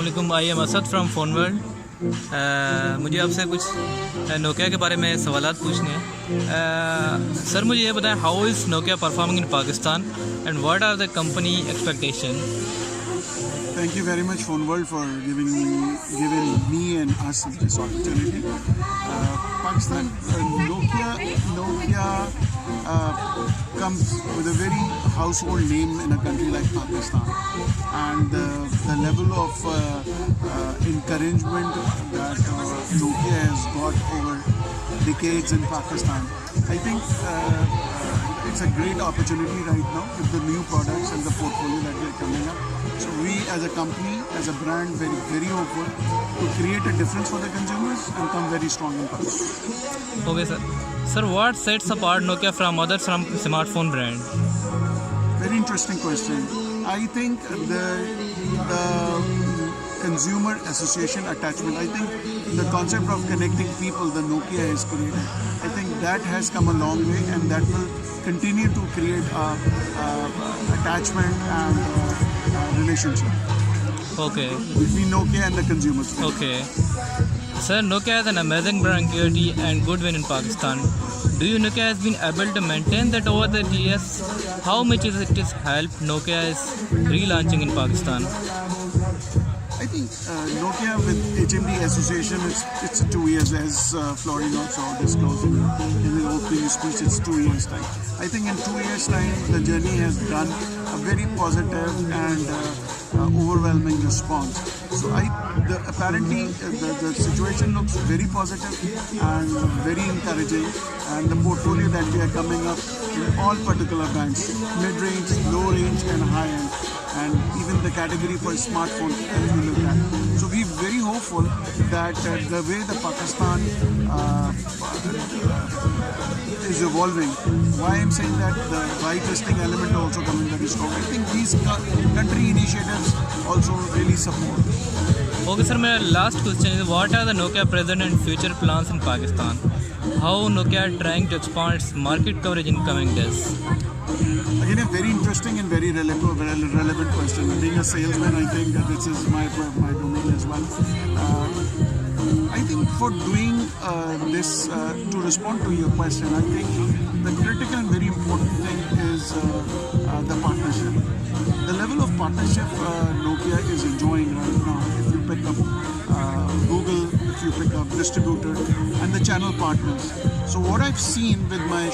अस्सलामुअलैकुम। I am Asad from PhoneWorld। मुझे आपसे कुछ नोकिया के बारे में सवालात पूछने हैं। सर मुझे ये बताएं, how is Nokia performing in Pakistan and what are the company expectation? Thank you very much, PhoneWorld, for giving me and us this opportunity. Pakistan, Nokia comes with a very household name in a country like Pakistan, and the level of encouragement that Nokia has got over decades in Pakistan, I think it's a great opportunity right now with the new products and the portfolio that are coming up. So we as a company, as a brand, very hopeful to create a difference for the consumers and come very strong in Pakistan. Okay, sir. Sir, what sets apart Nokia from other smartphone brand? Very interesting question. I think the consumer association attachment, I think the concept of connecting people, the Nokia has created, I think that has come a long way, and that will continue to create attachment and relationship. Okay. Between Nokia and the consumers. Okay. Sir, Nokia has an amazing brand equity and goodwill in Pakistan. Do you Nokia has been able to maintain that over the years? How much is it has helped Nokia is relaunching in Pakistan? I think Nokia with HMD association, it's 2 years, as Florin also disclosed in the opening speech. It's 2 years time. I think in 2 years time the journey has done a very positive and overwhelming response. So apparently the situation looks very positive and very encouraging, and the portfolio that we are coming up in all particular bands, mid-range, low range and high-end, and even the category for smartphone as we look at. So we're very hopeful that the way the Pakistan is evolving, why I'm saying that the white listing element also coming very strong. I think these country initiatives also really support. Okay, sir. My last question is, what are the Nokia present and future plans in Pakistan? How Nokia are trying to expand its market coverage in coming days? Again, a very interesting and very relevant question. Being a salesman, I think that this is my domain as well. I think for doing this, to respond to your question, I think the critical and very important thing is the partnership. The level of partnership Nokia is enjoying right now, if you pick up Google, if you pick up distributor and the channel partners. So what I've seen with my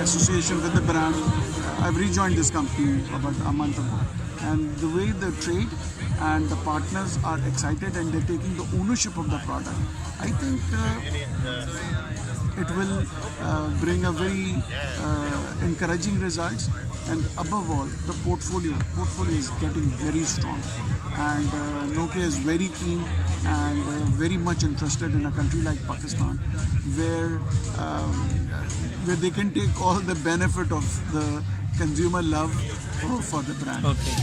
association with the brand, I've rejoined this company about a month ago, and the way the trade and the partners are excited and they're taking the ownership of the product, I think it will bring a very encouraging results. And above all, the portfolio is getting very strong, and Nokia is very keen and very much interested in a country like Pakistan, where they can take all the benefit of the consumer love for the brand. Okay.